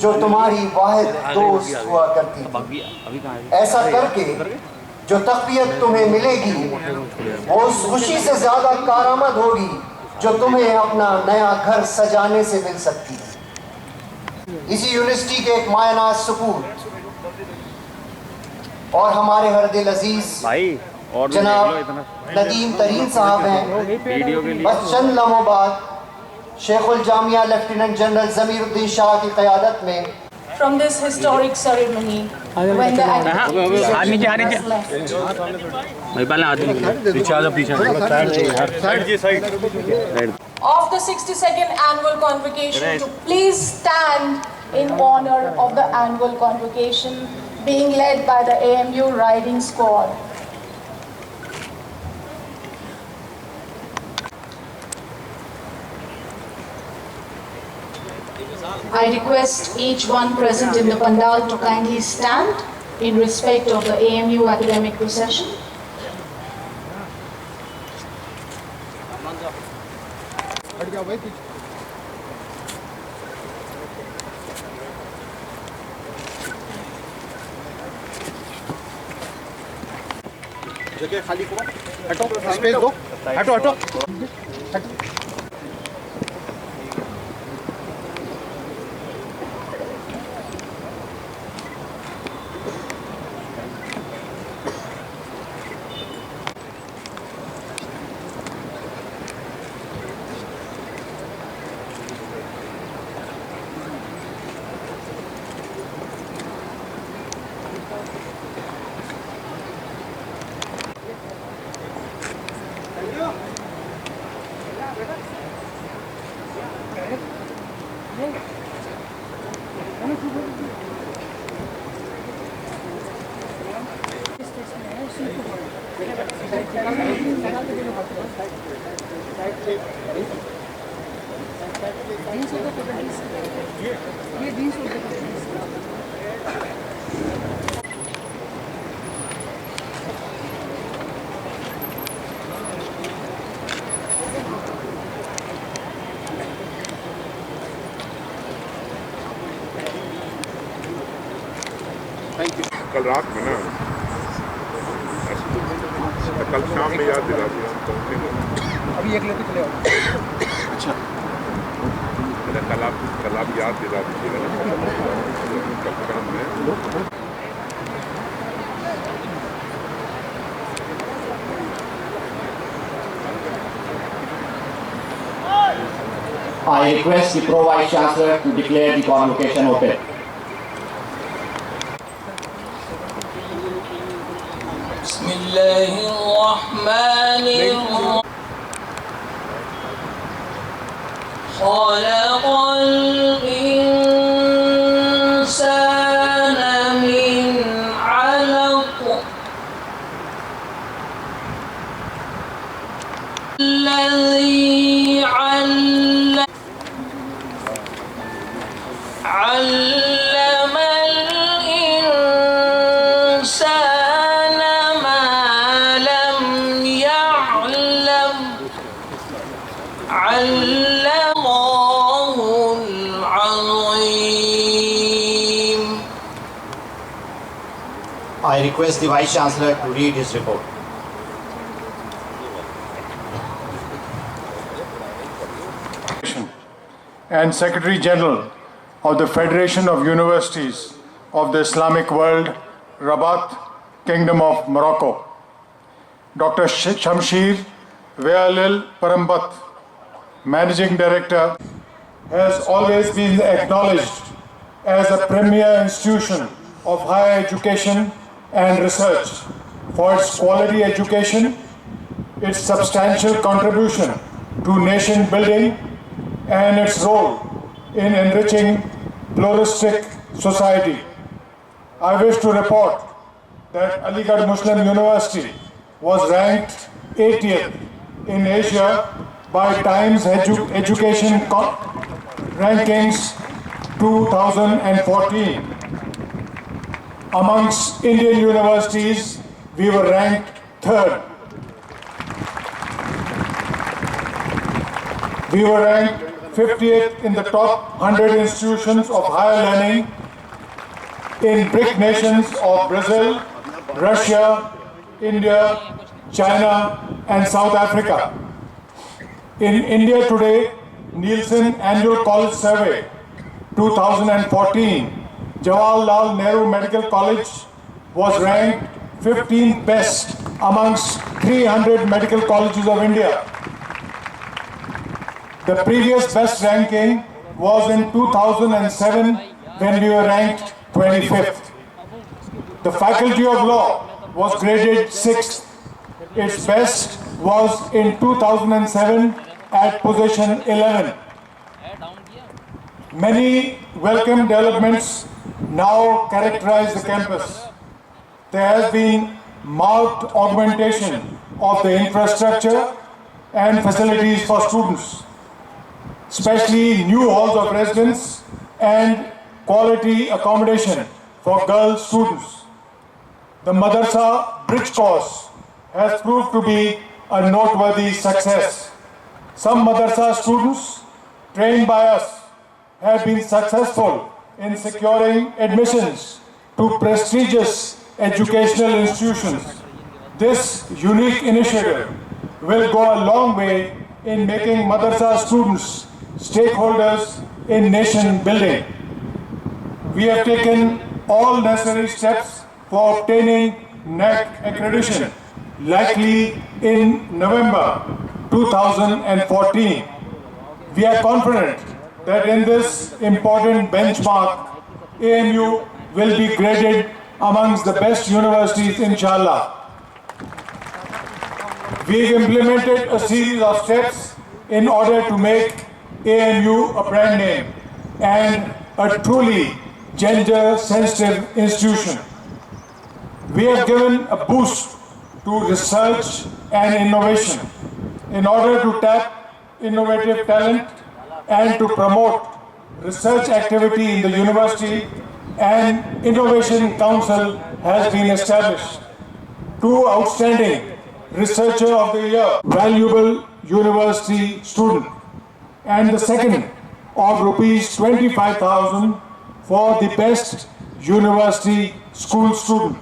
जो तुम्हारी वाहिद दोस्त हुआ करती थी। ऐसा करके जो तक़वियत तुम्हें मिलेगी वो उस खुशी से ज़्यादा कारआमद होगी जो तुम्हें अपना नया घर सजाने से मिल सकती है। इसी यूनिवर्सिटी के एक मायनाज सुकूत और हमारे हर दिल अजीज जनाब नदीम तरीन साहब हैं। बस चंद लम्हों बाद शेखुल जामिया लेफ्टिनेंट जनरल ज़मीरुद्दीन शाह की क़यादत में from this historic ceremony when the of the 62nd annual convocation to please stand in honor of the annual convocation being led by the AMU riding squad. I request each one present in the pandal to kindly stand in respect of the AMU academic procession. जगह खाली करो, हटो, space दो, हटो हटो हटो। कल रात में ना कल शाम में याद दिला दिया अभी एक लेके चले आओ। अच्छा कल आप याद दिला दीजिएगा ना कल शाम में। I request the Pro Vice Chancellor to declare the convocation open. Bismillahirrahmanirrahim. Khalaqal insana min 'alaq. Alladhi 'allama al-insana ma lam ya'lam. 'Allamahul 'azim. I request the Vice Chancellor to read his report. And Secretary General of the Federation of Universities of the Islamic World, Rabat, Kingdom of Morocco. Dr. Shamsheer Vealil Parambat, Managing Director, has always been acknowledged as a premier institution of higher education and research for its quality education, its substantial contribution to nation building, and its role in enriching pluralistic society. I wish to report that Aligarh Muslim University was ranked 80th in Asia by Times Education Rankings 2014. Amongst Indian universities, we were ranked 3rd. We were ranked 58th in the top 100 institutions of higher learning in BRIC nations of Brazil, Russia, India, China, and South Africa. In India today, Nielsen Annual College Survey 2014, Jawaharlal Nehru Medical College was ranked 15th best amongst 300 medical colleges of India. The previous best ranking was in 2007 when we were ranked 25th. The Faculty of Law was graded 6th. Its best was in 2007 at position 11. Many welcome developments now characterize the campus. There has been marked augmentation of the infrastructure and facilities for students, especially new halls of residence and quality accommodation for girl students. The Madrasa Bridge course has proved to be a noteworthy success. Some Madrasa students trained by us have been successful in securing admissions to prestigious educational institutions. This unique initiative will go a long way in making Madrasa students stakeholders in nation building. We have taken all necessary steps for obtaining NAC accreditation, likely in November 2014. We are confident that in this important benchmark, AMU will be graded amongst the best universities, inshallah. We've implemented a series of steps in order to make AMU a brand name and a truly gender-sensitive institution. We have given a boost to research and innovation in order to tap innovative talent and to promote research activity in the university. An Innovation Council has been established. 2 outstanding Researcher of the Year, valuable university student, and the second of rupees 25,000 for the best university school student.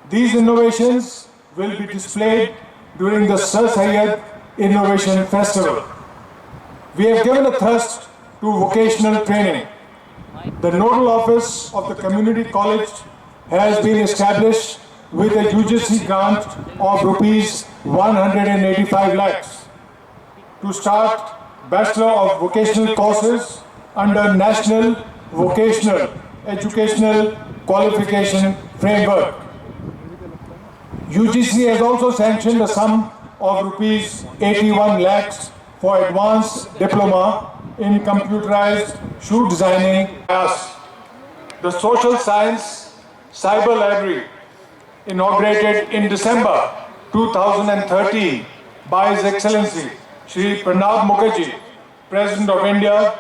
These innovations will be displayed during the Sir Syed Innovation Festival. We have given a thrust to vocational training. The nodal office of the community college has been established with a UGC grant of rupees 185 lakhs to start Bachelor of Vocational courses under National Vocational Educational Qualification Framework. UGC has also sanctioned a sum of rupees 81 lakhs for advanced diploma in computerized shoe designing. The Social Science Cyber Library, inaugurated in December 2013 by His Excellency Shri Pranab Mukherjee, President of India,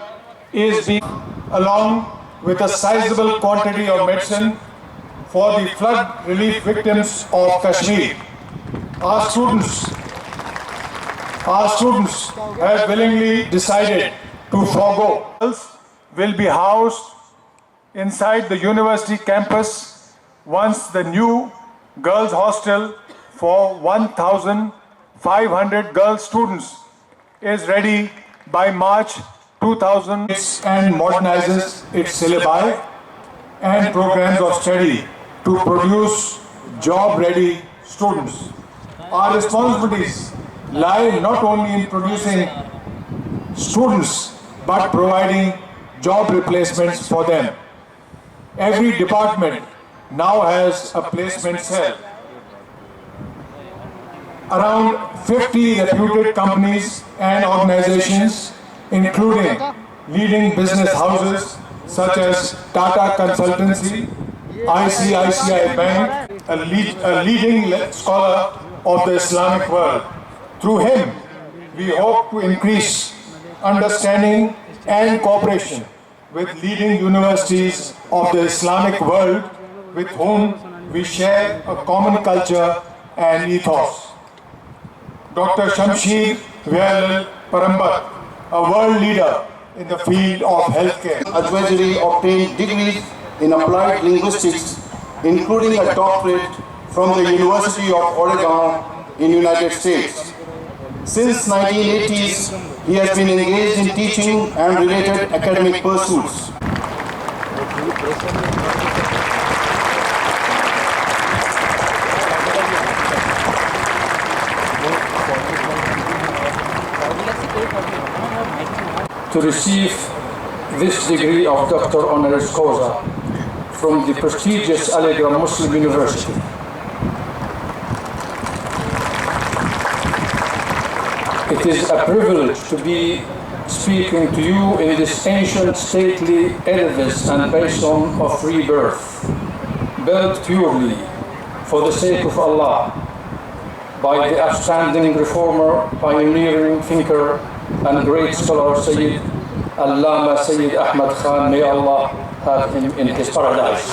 is being along with a sizable quantity of medicine for the flood relief victims of Kashmir. Our students have willingly decided to forego. Will be housed inside the university campus once the new girls' hostel for 1,500 girl students is ready by March 2000 and modernizes its syllabi and programs of study to produce job-ready students. Our responsibilities lie not only in producing students but providing job replacements for them. Every department now has a placement cell. Around 50 reputed companies and organizations, including leading business houses such as Tata Consultancy, ICICI Bank, a leading scholar of the Islamic world. Through him, we hope to increase understanding and cooperation with leading universities of the Islamic world with whom we share a common culture and ethos. Dr. Shamsheer Vyalal Parambat, a world leader in the field of healthcare. Advisory obtained degrees in applied linguistics, including a doctorate from the University of Oregon in United States. Since 1980s, he has been engaged in teaching and related academic pursuits. To receive this degree of Doctor Honoris Causa from the prestigious Allegra Muslim University. It is a privilege to be speaking to you in this ancient stately edifice and basin of rebirth, built purely for the sake of Allah by the outstanding reformer, pioneering thinker, and great scholar Sayyid Allama Sayyid Ahmad Khan, may Allah have him in his paradise.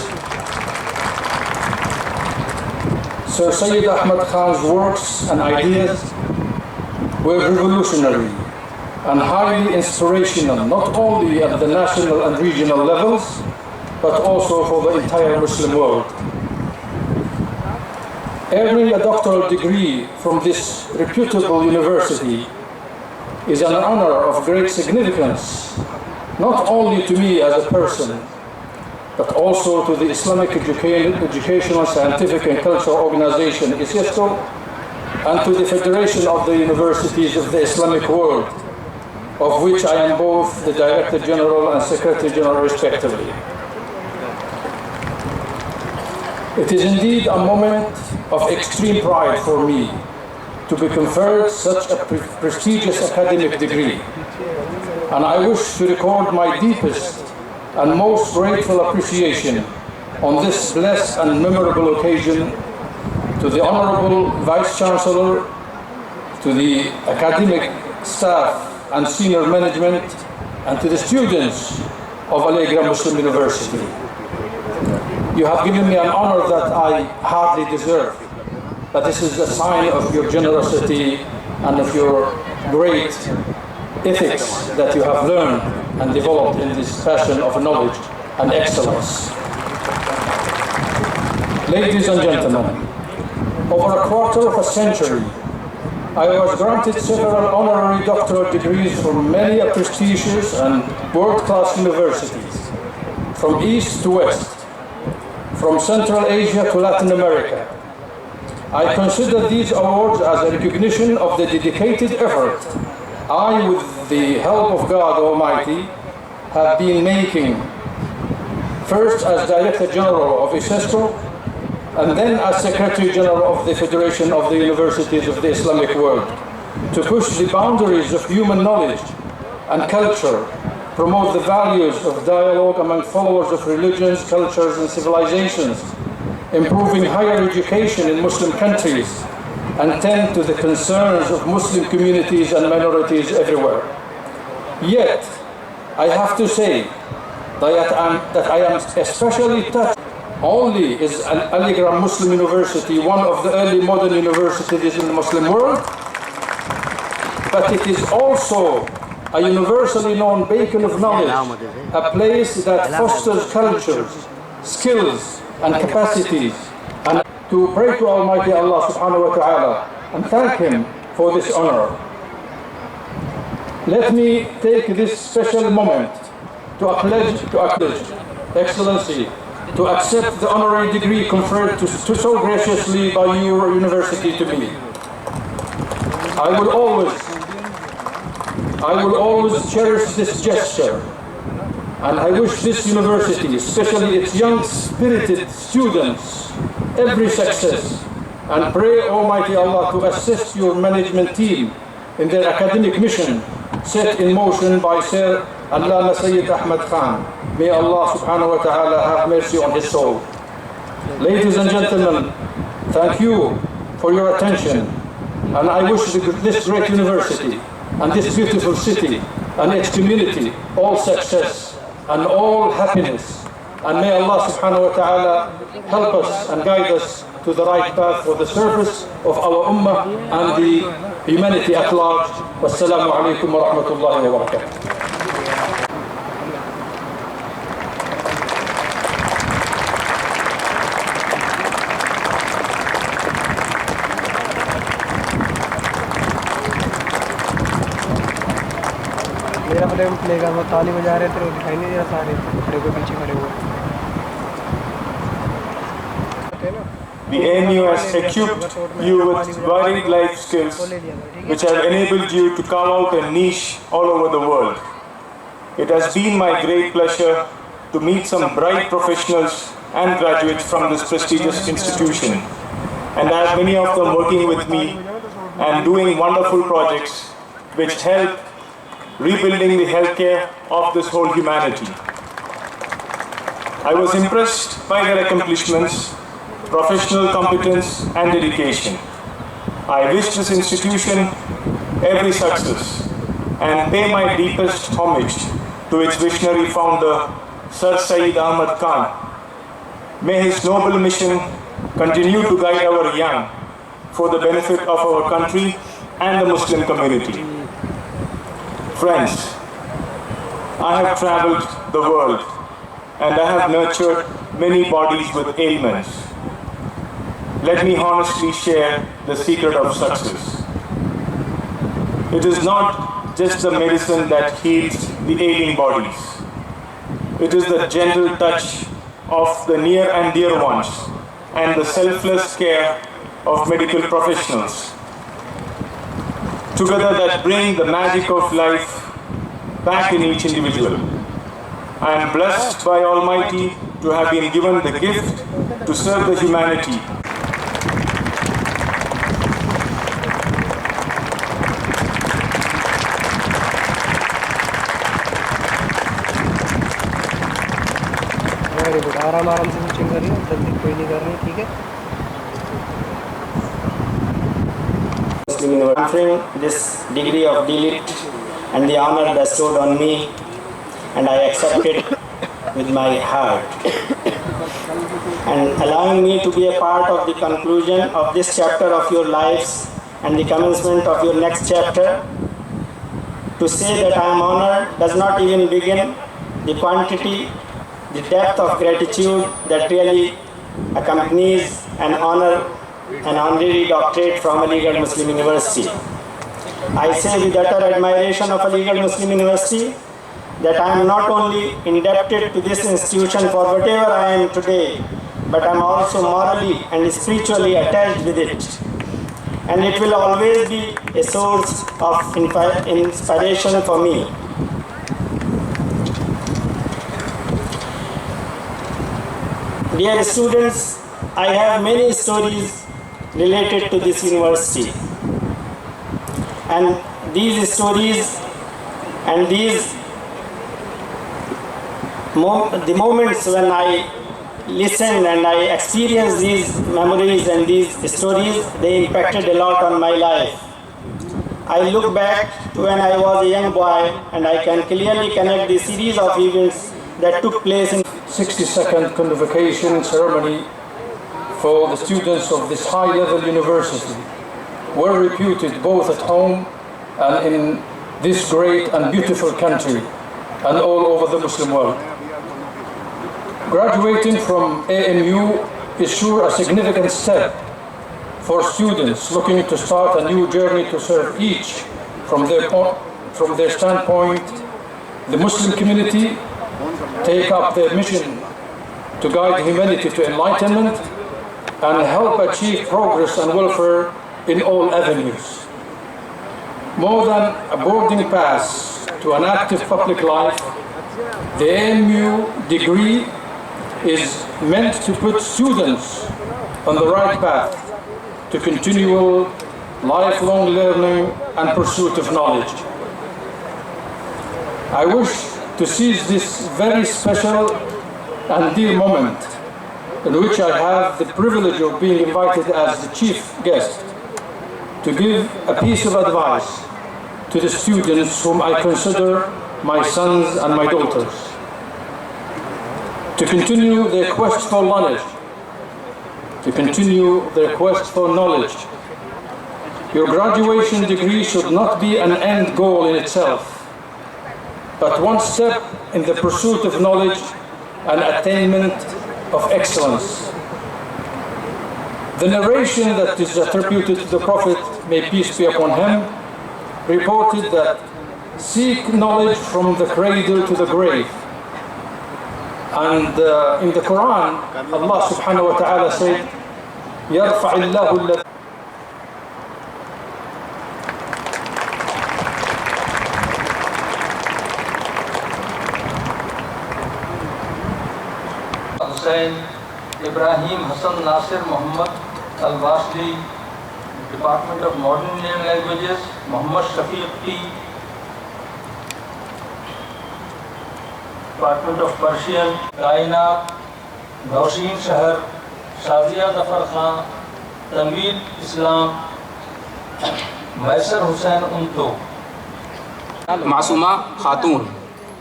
Sir Sayyid Ahmad Khan's works and ideas were revolutionary and highly inspirational, not only at the national and regional levels, but also for the entire Muslim world. Earning a doctoral degree from this reputable university is an honor of great significance, not only to me as a person, but also to the Islamic Educational, Scientific and Cultural Organization, ISISCO, and to the Federation of the Universities of the Islamic World, of which I am both the Director General and Secretary General respectively. It is indeed a moment of extreme pride for me to be conferred such a prestigious academic degree, and I wish to record my deepest and most grateful appreciation on this blessed and memorable occasion to the Honorable Vice Chancellor, to the academic staff and senior management, and to the students of Allegra Muslim University. You have given me an honor that I hardly deserve, but this is a sign of your generosity and of your great ethics that you have learned and developed in this passion of knowledge and excellence. Ladies and gentlemen, over a quarter of a century, I was granted several honorary doctoral degrees from many prestigious and world-class universities, from east to west, from Central Asia to Latin America. I consider these awards as a recognition of the dedicated effort I, with the help of God Almighty, have been making, first as Director General of ISISCO, and then as Secretary General of the Federation of the Universities of the Islamic World, to push the boundaries of human knowledge and culture, promote the values of dialogue among followers of religions, cultures, and civilizations, improving higher education in Muslim countries, and tend to the concerns of Muslim communities and minorities everywhere. Yet, I have to say that I am especially touched. Only is Allegra Muslim University one of the early modern universities in the Muslim world, but it is also a universally known beacon of knowledge, a place that fosters cultures, skills, and capacities, and to pray to Almighty Allah subhanahu wa ta'ala and thank Him for this honor. Let me take this special moment to acknowledge Excellency, to accept the honorary degree conferred so graciously by your university to me. I will always cherish this gesture, and I wish this university, especially its young spirited students, every success, and pray Almighty Allah to assist your management team in their academic mission set in motion by Sir Allama Sayyid Ahmad Khan. May Allah subhanahu wa ta'ala have mercy on his soul. Ladies and gentlemen, thank you for your attention, and I wish this great university and this beautiful city and its community all success and all happiness, and may Allah subhanahu wa ta'ala help us and guide us to the right path for the service of our ummah and the humanity at large. Wassalamu alaikum wa rahmatullahi wa barakatuh. रहे हैं playground में ताली बजा रहे थे, दिखाई नहीं दे रहा, सारे खड़े को पीछे खड़े हुए। The AMU has equipped you with varied life skills which have enabled you to carve out a niche all over the world. It has been my great pleasure to meet some bright professionals and graduates from this prestigious institution, and I have many of them working with me and doing wonderful projects which help rebuilding the healthcare of this whole humanity. I was impressed by their accomplishments, professional competence and dedication. I wish this institution every success and pay my deepest homage to its visionary founder, Sir Syed Ahmad Khan. May his noble mission continue to guide our young for the benefit of our country and the Muslim community. Friends, I have traveled the world and I have nurtured many bodies with ailments. Let me honestly share the secret of success. It is not just the medicine that heals the ailing bodies. It is the gentle touch of the near and dear ones and the selfless care of medical professionals. Together that bring the magic of life back in each individual. I am blessed by Almighty to have been given the gift to serve the humanity. Very good, आराम आराम से switching करिए, जल्दी कोई नहीं करनी, ठीक है। Conferring this degree of D.Litt and the honor bestowed on me, and I accept it with my heart. And allowing me to be a part of the conclusion of this chapter of your lives and the commencement of your next chapter. To say that I am honored does not even begin the quantity, the depth of gratitude that really accompanies an honorary doctorate from Aligarh Muslim University. I say with utter admiration of Aligarh Muslim University that I am not only indebted to this institution for whatever I am today, but I am also morally and spiritually attached with it. And it will always be a source of inspiration for me. Dear students, I have many stories related to this university. And these stories and the moments when I listen and I experience these memories and these stories, they impacted a lot on my life. I look back to when I was a young boy and I can clearly connect the series of events that took place in 62nd convocation ceremony for the students of this high-level university, well reputed both at home and in this great and beautiful country and all over the Muslim world. Graduating from AMU is sure a significant step for students looking to start a new journey to serve each from their standpoint, the Muslim community, take up their mission to guide humanity to enlightenment and help achieve progress and welfare in all avenues. More than a boarding pass to an active public life, the AMU degree is meant to put students on the right path to continual lifelong learning and pursuit of knowledge. I wish to seize this very special and dear moment in which I have the privilege of being invited as the chief guest to give a piece of advice to the students whom I consider my sons and my daughters, to continue their quest for knowledge, Your graduation degree should not be an end goal in itself, but one step in the pursuit of knowledge and attainment of excellence. The narration that is attributed to the Prophet, may peace be upon him, reported that seek knowledge from the cradle to the grave. And in the Quran, Allah subhanahu wa ta'ala said, يَرْفَعِ اللَّهُ الَّذِينَ Hussain Ibrahim Hassan Nasir Muhammad Al-Wasli, Department of Modern Indian Languages, Muhammad Shafiq T, Department of Persian, Kainat, Nausheen Shahar, Shazia Zafar Khan, Tanveer Islam, Maisar Hussain Unto. Masuma Khatun,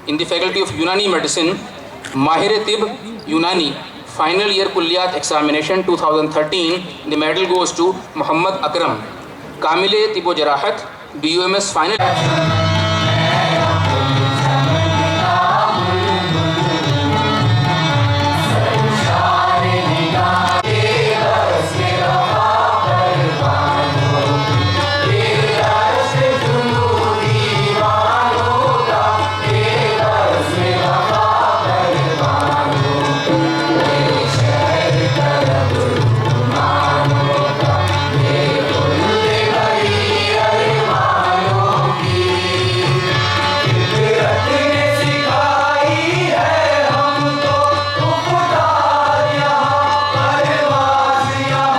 in the Faculty of Unani Medicine, Mahir Tib Unani, final year Kulliyat examination 2013, the medal goes to Muhammad Akram. Kamile Tibo Jarahat, BUMS final.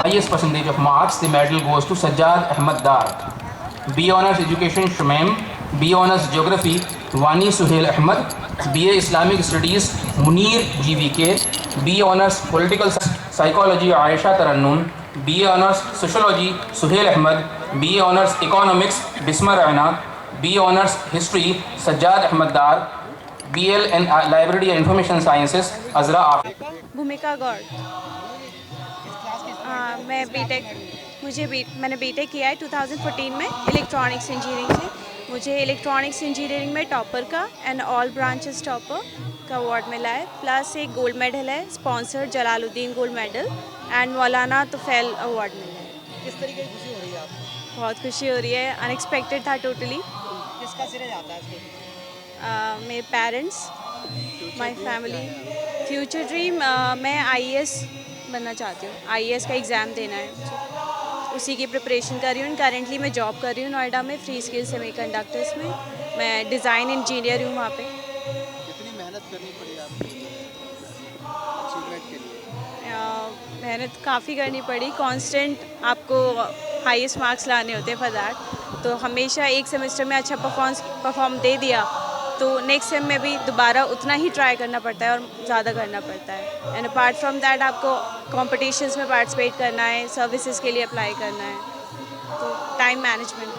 Highest percentage of marks, the medal goes to Sajjad Ahmad Dar. B Honours Education Shumaim, B Honours Geography Wani Suhail Ahmad, BA Islamic Studies Munir GVK, B Honours Political Psychology Aisha Tarannun, BA Honours Sociology Suhail Ahmad, BA Honours Economics Bismar Aina, BA Honours History Sajjad Ahmad Dar, BL and Library and Information Sciences Azra Afif. भूमिका गौड़, मैं मैंने BTech किया है 2014 में electronics engineering से। मुझे electronics engineering में topper का एंड ऑल ब्रांचेस टॉपर का अवार्ड मिला है, प्लस एक गोल्ड मेडल है sponsored Jalaluddin gold medal and Maulana Tufail award मिला है। किस तरीके की खुशी हो रही है आपको? बहुत खुशी हो रही है, अनएक्सपेक्टेड था टोटली। किसका सिरे जाता है इसमें? मेरे parents, my family. Future dream मैं IAS बनना चाहती हूँ। IAS का एग्ज़ाम देना है मुझे, उसी की प्रिपरेशन कर रही हूँ। करेंटली मैं जॉब कर रही हूँ नोएडा में, फ्री स्किल सेमीकंडक्टर्स में। मैं डिज़ाइन इंजीनियर हूँ वहाँ पे। कितनी मेहनत करनी पड़ी आपको अचीवमेंट के लिए? मेहनत काफ़ी करनी पड़ी, कांस्टेंट आपको हाईएस्ट मार्क्स लाने होते हैं फॉर दैट। तो हमेशा एक सेमेस्टर में अच्छा परफॉर्म दे दिया तो नेक्स्ट सेम में भी दोबारा उतना ही ट्राई करना पड़ता है और ज़्यादा करना पड़ता है। एंड अपार्ट फ्रॉम दैट आपको कॉम्पिटिशन्स में पार्टिसिपेट करना है, सर्विसेज के लिए अप्लाई करना है, तो टाइम मैनेजमेंट।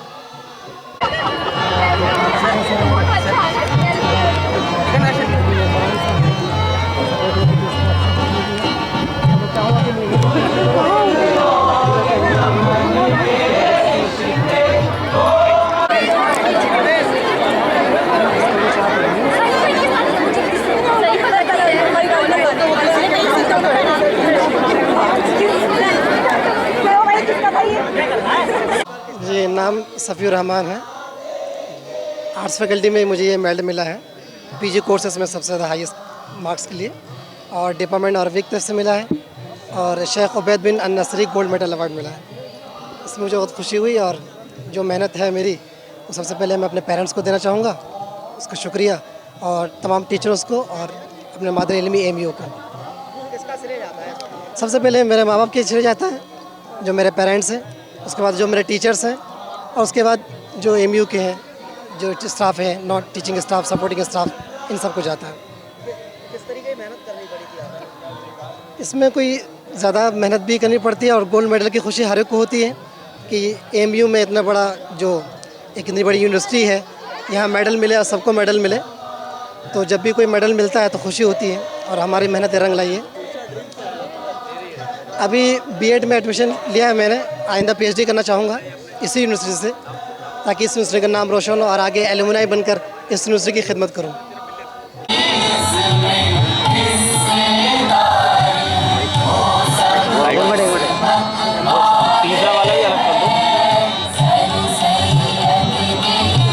जी, नाम सफ़ीउर रहमान है। आर्ट्स फैकल्टी में मुझे ये मेडल मिला है PG कोर्सेस में सबसे ज़्यादा हाईएस्ट मार्क्स के लिए, और डिपार्टमेंट अरबिक तरफ से मिला है, और शेख उबैद बिन अन-नसरी गोल्ड मेडल अवार्ड मिला है। इसमें मुझे बहुत खुशी हुई, और जो मेहनत है मेरी वो सबसे पहले मैं अपने पेरेंट्स को देना चाहूँगा, उसका शुक्रिया, और तमाम टीचर्स को और अपने मादर इल्मी AMU को। किसका श्रेय जाता है? सबसे पहले मेरे माँ बाप के श्रेय जाता है, जो मेरे पेरेंट्स हैं, उसके बाद जो मेरे टीचर्स हैं, और उसके बाद जो AMU के हैं, जो स्टाफ है, not teaching staff, supporting staff, इन सबको जाता है। किस तरीके की मेहनत करनी पड़ी थी आपको? इसमें कोई ज़्यादा मेहनत भी करनी पड़ती है, और गोल्ड मेडल की खुशी हर एक को होती है कि AMU में इतना बड़ा जो एक इतनी बड़ी यूनिवर्सिटी है, यहाँ मेडल मिले और सबको मेडल मिले, तो जब भी कोई मेडल मिलता है तो खुशी होती है, और हमारी मेहनत रंग लाई है। अभी B.Ed में एडमिशन लिया है मैंने, आइंदा PhD करना चाहूँगा इसी यूनिवर्सिटी से, ताकि इस यूनिवर्सिटी का नाम रोशन हो और आगे एलुमनाई बनकर इस यूनिवर्सिटी की खिदमत करूँ।